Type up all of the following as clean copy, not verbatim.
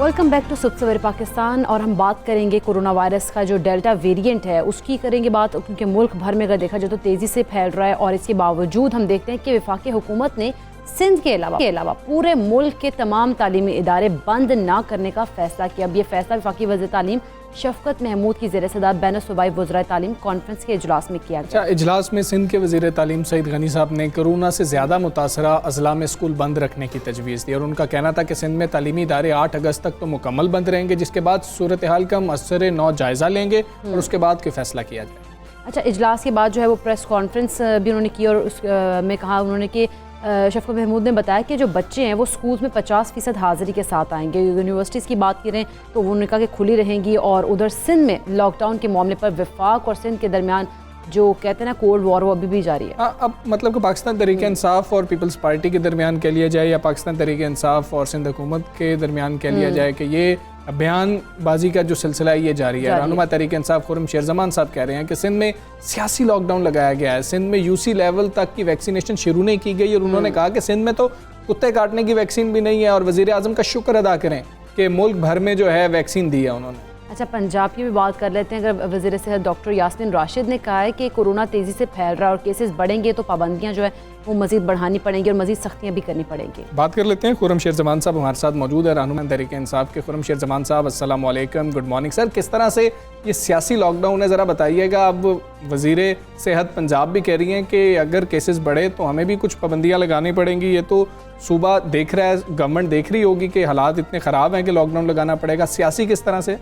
Welcome back to सुबह सवेरे पाकिस्तान। और हम बात करेंगे कोरोना वायरस का जो डेल्टा वेरिएंट है उसकी करेंगे बात, क्योंकि मुल्क भर में अगर देखा जाए तो तेज़ी से फैल रहा है। और इसके बावजूद हम देखते हैं कि वफाकी हुकूमत ने सिंध के अलावा पूरे मुल्क के तमाम तालीमी इदारे बंद ना करने का फैसला किया। अब ये फैसला वफाकी वज़ीर तालीम शफकत महमूद की ज़ेर सदारत बैन सूबाई वज़राए तालीम कॉन्फ्रेंस के इजलास में किया गया। इजलास में सिंध के वज़ीर तालीम सईद गनी साहब ने कोरोना से ज़्यादा मुतासरा अजला में स्कूल बंद रखने की तजवीज़ दी और उनका कहना था कि सिंध में तालीमी इदारे 8 अगस्त तक तो मुकम्मल बंद रहेंगे, जिसके बाद सूरत हाल का मअसर नौ जायज़ा लेंगे और उसके बाद कोई फैसला किया जाए। अच्छा, इजलास के बाद जो है वो प्रेस कॉन्फ्रेंस भी उन्होंने की और उसमें कहा उन्होंने कि शफकत महमूद ने बताया कि जो बच्चे हैं वो स्कूल में 50% हाज़िरी के साथ आएंगे। यूनिवर्सिटीज़ की बात करें तो उन्होंने कहा कि खुली रहेंगी। और उधर सिंध में लॉकडाउन के मामले पर वफाक और सिंध के दरमियान जो कहते हैं ना कोल्ड वॉर, वो अभी भी जारी है। अब मतलब कि पाकिस्तान तहरीक इंसाफ और पीपल्स पार्टी के दरमियान कह लिया जाए या पाकिस्तान तहरीक इंसाफ और सिंध हुकूमत के दरमियान कह लिया जाए कि ये बयानबाजी का जो सिलसिला है ये जारी है। रहनुमा तहरीक इंसाफ खुर्रम शेरजमान साहब कह रहे हैं कि सिंध में सियासी लॉकडाउन लगाया गया है, सिंध में यूसी लेवल तक की वैक्सीनेशन शुरू नहीं की गई। और उन्होंने कहा कि सिंध में तो कुत्ते काटने की वैक्सीन भी नहीं है और वज़ीर आज़म का शुक्र अदा करें कि मुल्क भर में जो है वैक्सीन दी है उन्होंने। अच्छा, पंजाब की भी बात कर लेते हैं। अगर वज़ीर सेहत डॉक्टर यास्मीन राशिद ने कहा है कि कोरोना तेज़ी से फैल रहा है और केसेस बढ़ेंगे तो पाबंदियां जो है वो मज़ीद बढ़ानी पड़ेंगी और मज़ीद सख्तियां भी करनी पड़ेंगी। बात कर लेते हैं खुर्रम शेरजमान साहब हमारे साथ मौजूद है, रहनुमा तहरीक इंसाफ के। खुर्रम शेरजमान साहब अस्सलाम वालेकुम, गुड मॉर्निंग सर। किस तरह से ये सियासी लॉकडाउन है ज़रा बताइएगा। अब वज़ीर सेहत पंजाब भी कह रही हैं कि अगर केसेस बढ़े तो हमें भी कुछ पाबंदियाँ लगानी पड़ेंगी। ये तो सूबा देख रहा है, गवर्नमेंट देख रही होगी कि हालात इतने ख़राब हैं कि लॉकडाउन लगाना पड़ेगा। सियासी किस तरह से?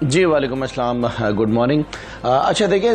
जी वालेकुम अस्सलाम, गुड मॉर्निंग। अच्छा देखिए,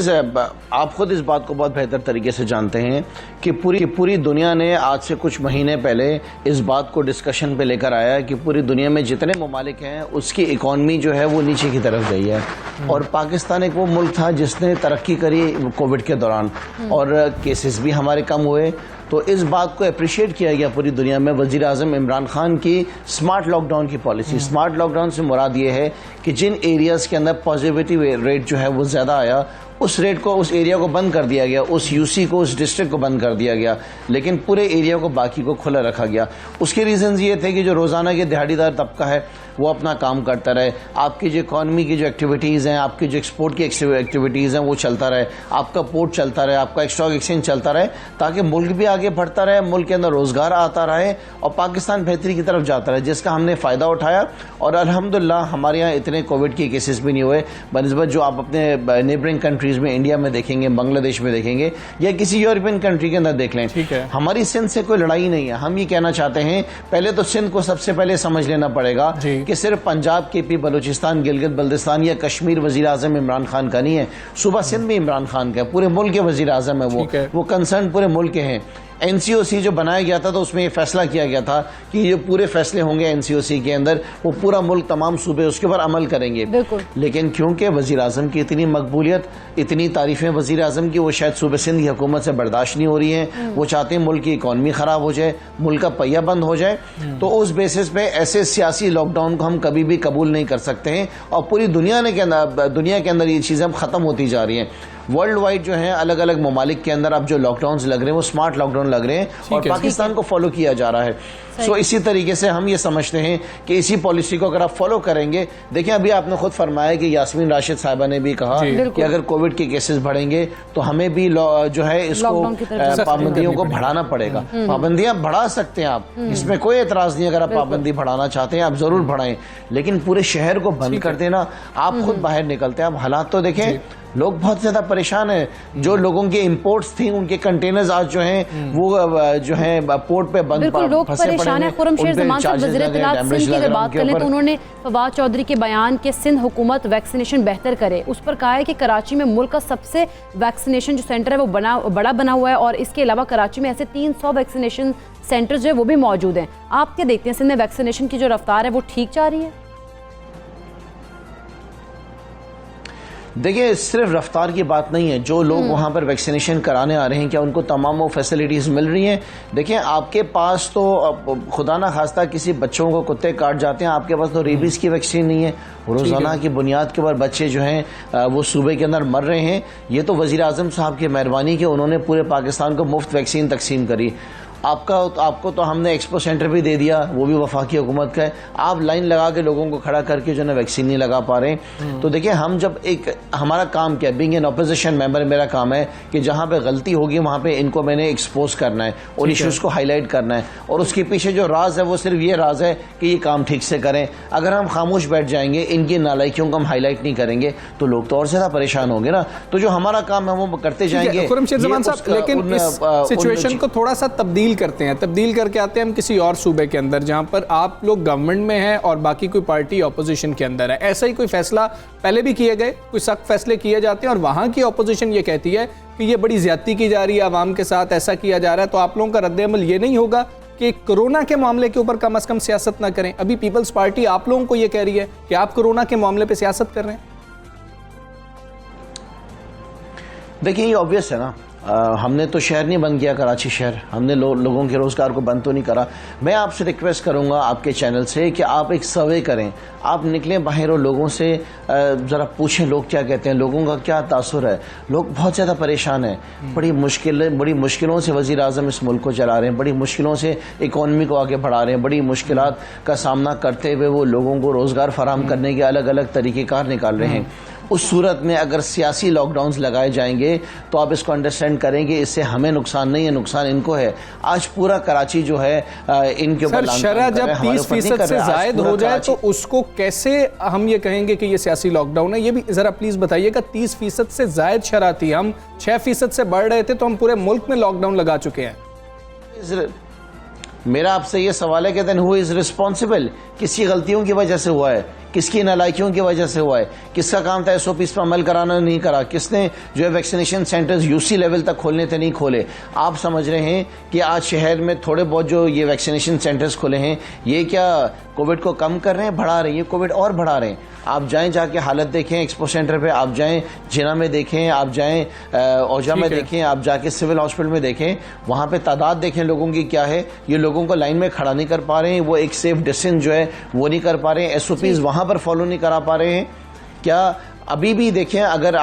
आप ख़ुद इस बात को बहुत बेहतर तरीके से जानते हैं कि पूरी दुनिया ने आज से कुछ महीने पहले इस बात को डिस्कशन पे लेकर आया है कि पूरी दुनिया में जितने ममालिक हैं उसकी इकॉनमी जो है वो नीचे की तरफ गई है। और पाकिस्तान एक वो मुल्क था जिसने तरक्की करी कोविड के दौरान और केसेस भी हमारे कम हुए। तो इस बात को अप्रिशिएट किया गया पूरी दुनिया में। वज़ीर आज़म इमरान खान की स्मार्ट लॉकडाउन की पॉलिसी, स्मार्ट लॉकडाउन से मुराद ये है कि जिन एरियाज़ के अंदर पॉजिटिविटी रेट जो है वो ज़्यादा आया उस रेट को, उस एरिया को बंद कर दिया गया, उस यूसी को, उस डिस्ट्रिक्ट को बंद कर दिया गया, लेकिन पूरे एरिया को बाकी को खुला रखा गया। उसके रीजंस ये थे कि जो रोज़ाना के दिहाड़ीदार तबका है वो अपना काम करता रहे, आपकी जो इकॉनमी की जो एक्टिविटीज़ हैं, आपकी जो एक्सपोर्ट की एक्टिविटीज़ हैं वो चलता रहे, आपका पोर्ट चलता रहे, आपका स्टॉक एक्सचेंज चलता रहे, ताकि मुल्क भी आगे बढ़ता रहे, मुल्क के अंदर रोज़गार आता रहे और पाकिस्तान बेहतरी की तरफ जाता रहे, जिसका हमने फ़ायदा उठाया। और अल्हम्दुलिल्लाह हमारे यहाँ इतने कोविड के केसेस भी नहीं हुए बनिस्बत जो आप अपने नेबरिंग कंट्रीज़ में, इंडिया में देखेंगे, बांग्लादेश में देखेंगे या किसी यूरोपियन कंट्री के अंदर देख लें। ठीक है, हमारी सिंध से कोई लड़ाई नहीं है। हम ये कहना चाहते हैं, पहले तो सिंध को सबसे पहले समझ लेना पड़ेगा कि सिर्फ पंजाब, केपी, बलूचिस्तान, गिलगित बल्तिस्तान या कश्मीर वज़ीर आज़म इमरान खान का नहीं है, सूबा सिंध भी इमरान खान का है, पूरे मुल्क के वज़ीर आज़म है वो कंसर्न पूरे मुल्क के हैं। एनसीओसी जो बनाया गया था तो उसमें ये फैसला किया गया था कि ये पूरे फैसले होंगे एनसीओसी के अंदर, वो पूरा मुल्क, तमाम सूबे उसके ऊपर अमल करेंगे। लेकिन क्योंकि वज़ीर आज़म की इतनी मकबूलियत, इतनी तारीफें वज़ीर आज़म की, वो शायद सूबे सिंध की हुकूमत से बर्दाश्त नहीं हो रही हैं। वो चाहते हैं मुल्क की इकॉनमी ख़राब हो जाए, मुल्क का पहिया बंद हो जाए। तो उस बेसिस पे ऐसे सियासी लॉकडाउन को हम कभी भी कबूल नहीं कर सकते हैं और पूरी दुनिया के अंदर ये चीज़ें अब ख़त्म होती जा रही हैं। वर्ल्ड वाइड जो है अलग अलग ममालिक के अंदर अब जो लॉकडाउन लग रहे हैं वो स्मार्ट लॉकडाउन लग रहे हैं और पाकिस्तान को फॉलो किया जा रहा है। सो इसी तरीके से हम ये समझते हैं कि इसी पॉलिसी को अगर आप फॉलो करेंगे, देखिए अभी आपने खुद फरमाया कि यास्मीन राशिद साहिबा ने भी कहा कि अगर कोविड के केसेस बढ़ेंगे तो हमें भी जो है इसको पाबंदियों को बढ़ाना पड़ेगा। पाबंदियां बढ़ा सकते हैं आप, इसमें कोई एतराज नहीं। अगर आप पाबंदी बढ़ाना चाहते हैं आप जरूर बढ़ाएं, लेकिन पूरे शहर को बंद कर देना, आप खुद बाहर निकलते हैं, आप हालात तो देखें, लोग बहुत ज्यादा परेशान हैं। जो लोगों के इंपोर्ट्स थी उनके कंटेनर्स आज जो हैं वो जो है पोर्ट पे बंद फंसे पड़े हैं। खुर्रम शेरजमान साहब वज़ीर इत्तलात सिंध की अगर बात करें तो उन्होंने फवाद चौधरी के बयान के सिंध हुकूमत वैक्सीनेशन बेहतर करे उस पर कहा है कि कराची में मुल्क का सबसे वैक्सीनेशन जो सेंटर है वो बड़ा बना हुआ है और इसके अलावा कराची में ऐसे 300 वैक्सीनेशन सेंटर जो है वो भी मौजूद हैं। आप क्या देखते हैं, सिंध में वैक्सीनेशन की जो रफ्तार है वो ठीक जा रही है? देखिए, सिर्फ रफ्तार की बात नहीं है। जो लोग वहाँ पर वैक्सीनेशन कराने आ रहे हैं, क्या उनको तमाम वो फैसिलिटीज़ मिल रही हैं? देखिए, आपके पास तो खुदा ना खास्ता किसी बच्चों को कुत्ते काट जाते हैं, आपके पास तो रेबीज़ की वैक्सीन नहीं है। रोज़ाना की बुनियाद के ऊपर बच्चे जो हैं वो सूबे के अंदर मर रहे हैं। ये तो वज़ीर आज़म साहब की मेहरबानी कि उन्होंने पूरे पाकिस्तान को मुफ्त वैक्सीन तकसीम करी। आपको तो हमने एक्सपो सेंटर भी दे दिया, वो भी वफाकी हुकूमत का है। आप लाइन लगा के लोगों को खड़ा करके जो है वैक्सीन नहीं लगा पा रहे। तो देखिए, हम जब हमारा काम क्या है, बीइंग एन ऑपोजिशन मेंबर, मेरा काम है कि जहां पे गलती होगी वहां पे इनको मैंने एक्सपोज करना है और इश्यूज को हाईलाइट करना है, और उसके पीछे जो राज है वो सिर्फ ये राज है कि ये काम ठीक से करें। अगर हम खामोश बैठ जाएंगे, इनकी नालायकियों को हम हाईलाइट नहीं करेंगे, तो लोग तो और ज्यादा परेशान होंगे ना। तो जो हमारा काम है वो करते जाएंगे। खुर्रम जमान साहब, लेकिन इस सिचुएशन को थोड़ा सा तब्दील करते हैं, तब्दील करके आते हैं हम किसी और सूबे के अंदर जहां पर आप लोग गवर्नमेंट में हैं और बाकी कोई पार्टी ऑपोजिशन के अंदर है। ऐसा ही कोई फैसला पहले भी किए गए, कोई सख्त फैसले किए जाते हैं और वहां की ऑपोजिशन ये कहती है कि ये बड़ी ज्यादती की जा रही है, आवाम के साथ ऐसा किया जा रहा है। तो आप लोगों का रद्द-ए-अमल ये नहीं होगा कि कोरोना के मामले के ऊपर कम से कम सियासत ना करें? अभी पीपल्स पार्टी आप लोगों को ये कह रही है कि आप कोरोना के मामले पे सियासत कर रहे हैं। देखिए, ये ऑब्वियस है ना, हमने तो शहर नहीं बंद किया, कराची शहर, हमने लोगों के रोज़गार को बंद तो नहीं करा। मैं आपसे रिक्वेस्ट करूंगा आपके चैनल से कि आप एक सर्वे करें, आप निकलें बाहर और लोगों से ज़रा पूछें लोग क्या कहते हैं, लोगों का क्या तासुर है। लोग बहुत ज़्यादा परेशान हैं, बड़ी मुश्किलों से वज़ीर आज़म इस मुल्क को चला रहे हैं, बड़ी मुश्किलों से इकॉनमी को आगे बढ़ा रहे हैं, बड़ी मुश्किलात का सामना करते हुए वो लोगों को रोज़गार फराहम करने के अलग अलग तरीक़ेकार निकाल रहे हैं। उस सूरत में अगर सियासी लॉकडाउन्स लगाए जाएंगे तो आप इसको अंडरस्टैंड करेंगे, इससे हमें नुकसान नहीं है, नुकसान इनको है। आज पूरा कराची जो है इनके ऊपर शरह जब 30% से जायद हो जाए तो उसको कैसे हम ये कहेंगे कि ये सियासी लॉकडाउन है? ये भी जरा प्लीज बताइएगा। 30% से जायद शरह थी, हम 6% से बढ़ रहे थे, तो हम पूरे मुल्क में लॉकडाउन लगा चुके हैं। मेरा आपसे ये सवाल है कि देन हु इज रिस्पॉन्सिबल? किसकी गलतियों की वजह से हुआ है, किसकी नालायकियों की वजह से हुआ है, किसका काम था एसओपीज पर अमल कराना नहीं करा, किसने जो है वैक्सीनेशन सेंटर्स यूसी लेवल तक खोलने थे नहीं खोले। आप समझ रहे हैं कि आज शहर में थोड़े बहुत जो ये वैक्सीनेशन सेंटर्स खोले हैं, ये क्या कोविड को कम कर रहे हैं, बढ़ा रहे हैं? ये कोविड और बढ़ा रहे हैं। आप जाएं, जाके हालत देखें एक्सपो सेंटर पे, आप जाएं जिना में देखें, आप जाएं औजा में देखें, आप जाके सिविल हॉस्पिटल में देखें, वहां पे तादाद देखें लोगों की क्या है। ये लोगों को लाइन में खड़ा नहीं कर पा रहे हैं, वो एक सेफ डिस्टेंस जो है वो नहीं कर पा रहे हैं, एसओपीज वहां पर फॉलो नहीं करा पा रहे हैं। क्या अभी भी देखें, अगर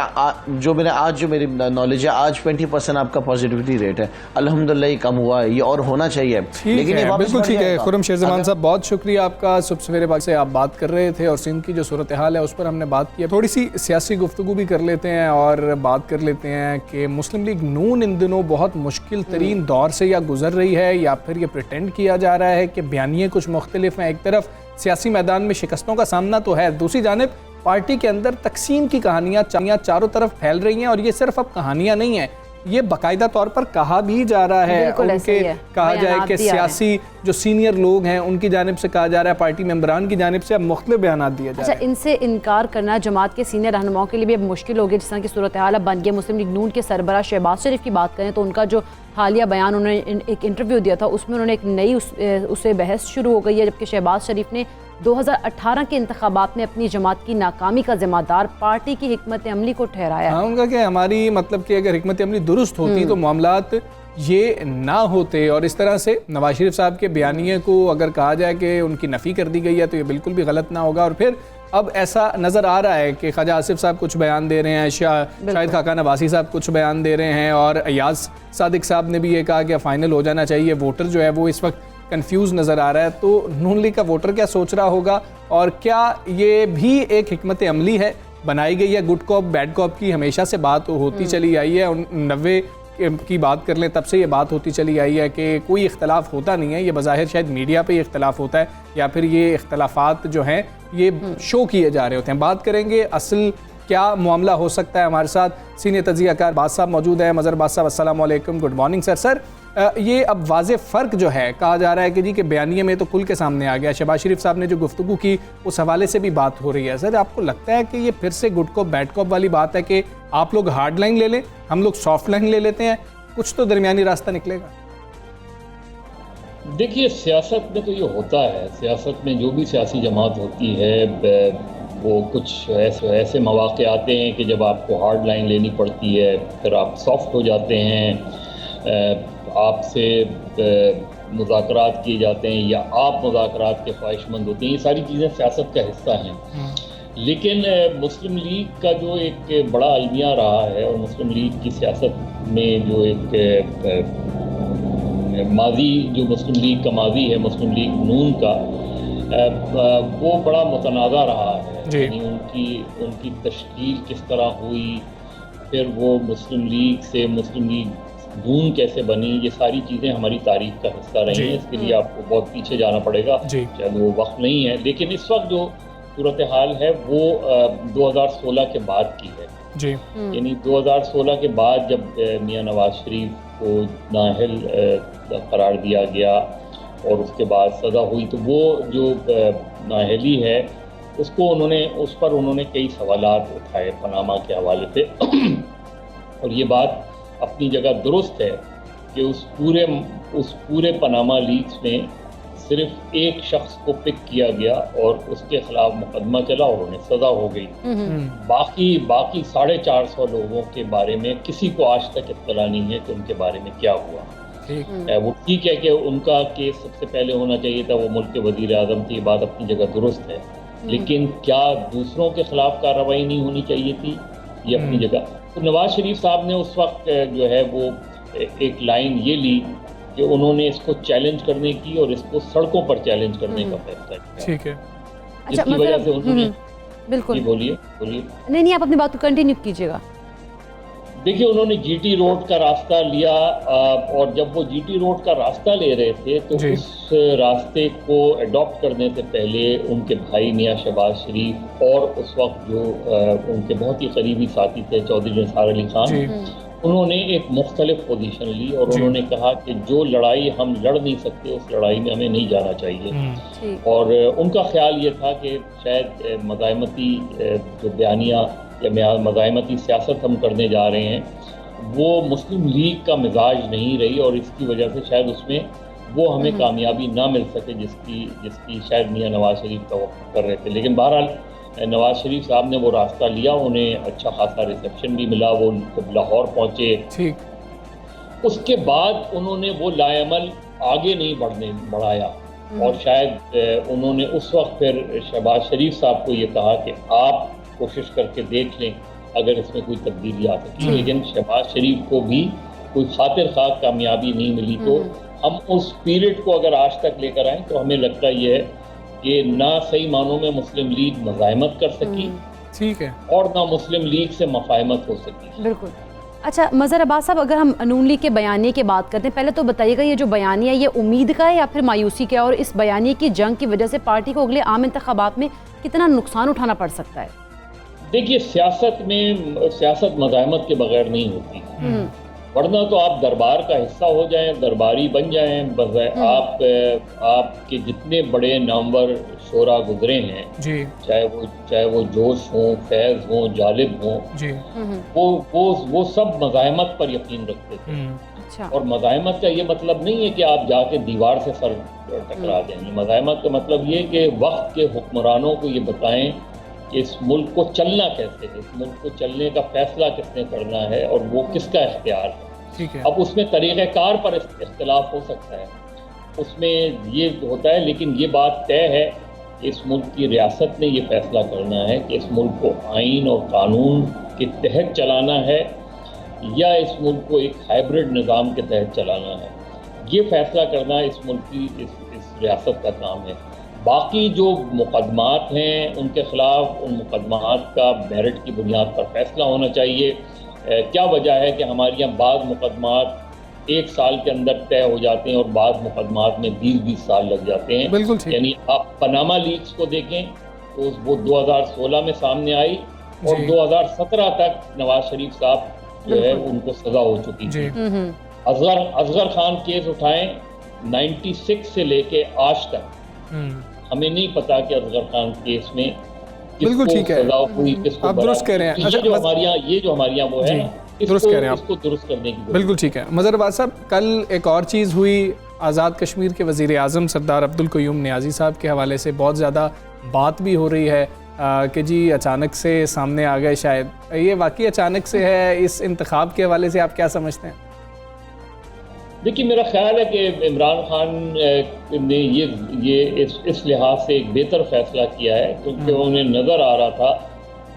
जो मेरी नॉलेज है, आज 20% आपका पॉजिटिविटी रेट है, अल्हम्दुलिल्लाह कम हुआ है, ये और होना चाहिए। लेकिन ये बिल्कुल ठीक है। खुर्रम शेरजमान साहब, बहुत शुक्रिया आपका। सुबह सवेरे बाद से आप बात कर रहे थे और सिंध की जो सूरत हाल है उस पर हमने बात की। थोड़ी सी सियासी गुफ्तगू भी कर लेते हैं और बात कर लेते हैं कि मुस्लिम लीग नून इन दिनों बहुत मुश्किल तरीन दौर से या गुजर रही है या फिर ये प्रिटेंड किया जा रहा है कि बयानिए कुछ मुख्तलिफ हैं। एक तरफ सियासी मैदान में शिकस्तों का सामना तो है, दूसरी जानिब पार्टी के अंदर तकसीम की कहानियां चारों तरफ फैल रही हैं। और ये सिर्फ अब कहानियां नहीं हैं, ये बाकायदा तौर पर कहा भी जा रहा है। उनके कहा जाए कि सियासी जो सीनियर लोग हैं उनकी जानिब से कहा जा रहा है, पार्टी मेंबरान की जानिब से अब मुख्तलिफ बयान दिए जा रहे हैं। इनसे इनकार करना जमात के सीनियर रहनुमाओं के लिए भी अब मुश्किल हो गया, जिस तरह की सूरत हाल अब बन गई। मुस्लिम लीग नून के सरबराह शहबाज शरीफ की बात करें तो उनका जो हालिया बयान, उन्होंने एक इंटरव्यू दिया था, उसमें उन्होंने एक नई उससे बहस शुरू हो गई है। जबकि शहबाज शरीफ ने 2018 के इंतखाबात में अपनी जमात की नाकामी का जिम्मेदार पार्टी की हिकमत अमली को ठहराया। हाँ, उनका क्या, हमारी मतलब कि अगर हिकमत अमली दुरुस्त होती तो मामलात ये ना होते। और इस तरह से नवाज शरीफ साहब के बयानिए को अगर कहा जाए कि उनकी नफ़ी कर दी गई है तो ये बिल्कुल भी गलत ना होगा। और फिर अब ऐसा नज़र आ रहा है कि ख्वाजा आसिफ साहब कुछ बयान दे रहे हैं, शाहिद खाकान अब्बासी साहब कुछ बयान दे रहे हैं और अयाज सादिक साहब ने भी ये कहा कि फाइनल हो जाना चाहिए। वोटर जो है वो इस वक्त कंफ्यूज नज़र आ रहा है। तो नून लीग का वोटर क्या सोच रहा होगा और क्या ये भी एक हिकमत अमली है बनाई गई है? गुड कॉप बैड कॉप की हमेशा से बात होती चली आई है, 90 की बात कर लें तब से ये बात होती चली आई है कि कोई इख्तलाफ होता नहीं है। ये बज़ाहिर शायद मीडिया पे इख्तलाफ होता है या फिर ये इख्तलाफात जो हैं ये शो किए जा रहे होते हैं। बात करेंगे असल क्या मामला हो सकता है। हमारे साथ सीनियर तज्ज़ियाकार बाज साहब मौजूद हैं। मज़हर बाज साहब, अस्सलाम वालेकुम, गुड मॉर्निंग सर। सर, ये अब वाज़े फ़र्क जो है, कहा जा रहा है कि जी के बयानिए में तो खुल के सामने आ गया, शहबाज शरीफ साहब ने जो गुफ्तगू की उस हवाले से भी बात हो रही है। सर, आपको लगता है कि ये फिर से गुड कॉप बैड कॉप वाली बात है कि आप लोग हार्ड लाइन ले लें, हम लोग सॉफ्ट लाइन ले लेते हैं, कुछ तो दरमियानी रास्ता निकलेगा? देखिए, सियासत में तो ये होता है, सियासत में जो भी सियासी जमात होती है वो कुछ ऐसे मौक़े आते हैं कि जब आपको हार्ड लाइन लेनी पड़ती है, फिर आप सॉफ्ट हो जाते हैं, आपसे मुज़ाकरात किए जाते हैं या आप मुज़ाकरात के ख्वाहिशमंद होते हैं। ये सारी चीज़ें सियासत का हिस्सा हैं। लेकिन मुस्लिम लीग का जो एक बड़ा अलमिया रहा है और मुस्लिम लीग की सियासत में जो एक माजी जो मुस्लिम लीग का माजी है, मुस्लिम लीग नून का, वो बड़ा मुतनाज़ा रहा है। यानी उनकी तश्कील किस तरह हुई, फिर वो मुस्लिम लीग से मुस्लिम लीग नून कैसे बनी, ये सारी चीज़ें हमारी तारीख का हिस्सा रही हैं। इसके लिए आपको बहुत पीछे जाना पड़ेगा, शायद वो वक्त नहीं है। लेकिन इस वक्त जो सूरत हाल है वो 2016 के बाद की है जी। यानी 2016 के बाद जब मियां नवाज शरीफ को नाअहल करार दिया गया और उसके बाद सज़ा हुई, तो वो जो नाअहली है उस पर उन्होंने कई सवालात उठाए पनामा के हवाले से और ये बात अपनी जगह दुरुस्त है कि उस पूरे पनामा लीक्स में सिर्फ एक शख्स को पिक किया गया और उसके खिलाफ मुकदमा चला और उन्हें सज़ा हो गई। बाकी 450 लोगों के बारे में किसी को आज तक इत्तला नहीं है कि उनके बारे में क्या हुआ। वो ठीक है कि उनका केस सबसे पहले होना चाहिए था, वो मुल्क के वज़ीर आज़म थी, ये बात अपनी जगह दुरुस्त है, लेकिन क्या दूसरों के खिलाफ कार्रवाई नहीं होनी चाहिए थी, ये अपनी जगह। तो नवाज शरीफ साहब ने उस वक्त जो है वो एक लाइन ये ली कि उन्होंने इसको चैलेंज करने की और इसको सड़कों पर चैलेंज करने का फैसला किया। ठीक है। अच्छा, वजह से उन्होंने बिल्कुल बोलिए। नहीं, आप अपनी बात को कंटिन्यू कीजिएगा। देखिए, उन्होंने जीटी रोड का रास्ता लिया और जब वो जीटी रोड का रास्ता ले रहे थे तो उस रास्ते को अडॉप्ट करने से पहले उनके भाई मियां शहबाज शरीफ और उस वक्त जो उनके बहुत ही करीबी साथी थे चौधरी निसार अली खान, उन्होंने एक मुख्तलिफ पोजीशन ली और उन्होंने कहा कि जो लड़ाई हम लड़ नहीं सकते उस लड़ाई में हमें नहीं जाना चाहिए। और उनका ख्याल ये था कि शायद मज़ाहमती जो बयानिया या मज़ाहमती सियासत हम करने जा रहे हैं वो मुस्लिम लीग का मिजाज नहीं रही और इसकी वजह से शायद उसमें वो हमें कामयाबी ना मिल सके जिसकी शायद मियां नवाज शरीफ तवक्को कर रहे थे। लेकिन बहरहाल नवाज शरीफ साहब ने वो रास्ता लिया, उन्हें अच्छा खासा रिसेप्शन भी मिला, वो जब लाहौर पहुँचे उसके बाद उन्होंने वो लाएमल आगे नहीं बढ़ाया और शायद उन्होंने उस वक्त फिर शहबाज शरीफ साहब को ये कहा कि आप कोशिश करके देख लें अगर इसमें कोई तब्दीली आ सकती है। लेकिन शहबाज शरीफ को भी कोई खातिर खा कामयाबी नहीं मिली। तो हम उस स्पिरिट को अगर आज तक लेकर आए तो हमें लगता ये है कि ना सही मानों में मुस्लिम लीग मज़ाहमत कर सकी, ठीक है, और ना मुस्लिम लीग से मफाहमत हो सकी। बिल्कुल। अच्छा मज़हर अब्बास साहब, अगर हम नून लीग के बयानिए की बात करते हैं, पहले तो बताइएगा ये जो बयानिया ये उम्मीद का है या फिर मायूसी का है, और इस बयानिए की जंग की वजह से पार्टी को अगले आम इंतखाबात में कितना नुकसान उठाना पड़ सकता है? देखिए, सियासत मज़ाहमत के बगैर नहीं होती, वरना तो आप दरबार का हिस्सा हो जाएं, दरबारी बन जाएं, आपके जितने बड़े नामवर शोरा गुजरे हैं, चाहे वो जोश हो, फैज़ हो, जालिब हो, वो सब मज़ाहमत पर यकीन रखते थे। अच्छा। और मज़ाहमत का ये मतलब नहीं है कि आप जाके दीवार से सर टकरा देंगे। मज़ाहमत का मतलब ये कि वक्त के हुक्मरानों को ये बताएं कि इस मुल्क को चलना कैसे है, इस मुल्क को चलने का फैसला किसने करना है और वो किसका इख्तियार है। ठीक है। अब उसमें तरीक़ेकार पर इख्तिलाफ हो सकता है, उसमें ये होता है, लेकिन ये बात तय है कि इस मुल्क की रियासत ने ये फैसला करना है कि इस मुल्क को आइन और कानून के तहत चलाना है या इस मुल्क को एक हाइब्रिड निज़ाम के तहत चलाना है। ये फैसला करना इस मुल्क की इस रियासत का काम है। बाकी जो मुकदमात हैं उनके ख़िलाफ़, उन मुकदमात का मेरिट की बुनियाद पर फैसला होना चाहिए। क्या वजह है कि हमारे यहाँ बाद मुकदमात 1 साल के अंदर तय हो जाते हैं और बाद मुकदमात में 20-20 साल लग जाते हैं। बिल्कुल। यानी आप पनामा लीक्स को देखें तो वो 2016 में सामने आई और 2017 तक नवाज शरीफ साहब जो है उनको सज़ा हो चुकी थी। असगर खान केस उठाएं 96 से लेके आज तक, हमें नहीं पता कि असगर खान केस में बिल्कुल ठीक है, आप दुरुस्त कह रहे हैं। ये जो हमारे यहाँ वो है दुरुस्त कह रहे हैं, इसको दुरुस्त करने की बिल्कुल ठीक है। मज़हर अब्बास साहब, कल एक और चीज़ हुई, आज़ाद कश्मीर के वज़ीर आज़म सरदार अब्दुल क़य्यूम नियाज़ी साहब के हवाले से बहुत ज़्यादा बात भी हो रही है कि जी अचानक से सामने आ गए। शायद ये वाकई अचानक से है, इस इंतखाब के हवाले से आप क्या समझते हैं? देखिए, मेरा ख्याल है कि इमरान खान ने ये इस लिहाज से एक बेहतर फैसला किया है क्योंकि उन्हें नज़र आ रहा था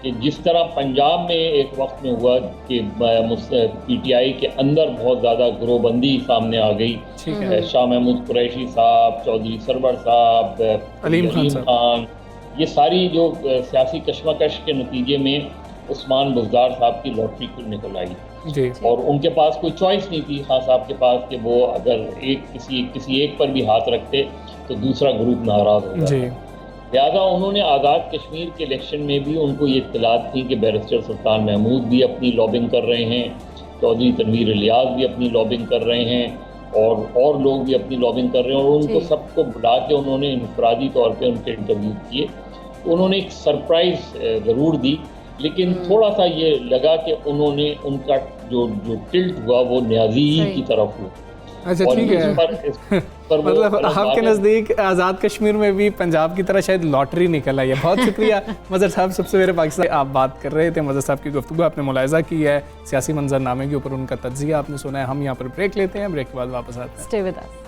कि जिस तरह पंजाब में एक वक्त में हुआ कि PTI के अंदर बहुत ज़्यादा गिरोहबंदी सामने आ गई, शाह महमूद कुरैशी साहब, चौधरी सरवर साहब, अलीम खान, ये सारी जो सियासी कशमकश के नतीजे में उस्मान बुज़दार साहब की लॉटरी निकल आई जी। और उनके पास कोई चॉइस नहीं थी खान साहब के पास कि वो अगर किसी एक पर भी हाथ रखते तो दूसरा ग्रुप नाराज़ हो जाता। लिहाजा उन्होंने आज़ाद कश्मीर के इलेक्शन में भी उनको ये इत्तलात थी कि बैरिस्टर सुल्तान महमूद भी अपनी लॉबिंग कर रहे हैं, चौधरी तनवीर इलियास भी अपनी लॉबिंग कर रहे हैं और लोग भी अपनी लॉबिंग कर रहे हैं, और उनको सबको बुला के उन्होंने इनफरादी तौर पे उनके इंटरव्यू किए। तो उन्होंने एक सरप्राइज़ ज़रूर दी, लेकिन थोड़ा सा ये लगा कि उन्होंने उनका जो टिल्ट हुआ वो न्याजी की तरफ हुआ। अच्छा, ठीक है। मतलब आपके नज़दीक आज़ाद कश्मीर में भी पंजाब की तरह शायद लॉटरी निकल आई है। बहुत शुक्रिया मज़हर साहब। सबसे मेरे पाकिस्तान आप बात कर रहे थे, मज़हर साहब की गुफ्तगू आपने मुलाहिज़ा की है, सियासी मंजरनामे के ऊपर उनका तज्ज़िया आपने सुना है। हम यहाँ पर ब्रेक लेते हैं, ब्रेक के बाद वापस आते हैं। Stay with us.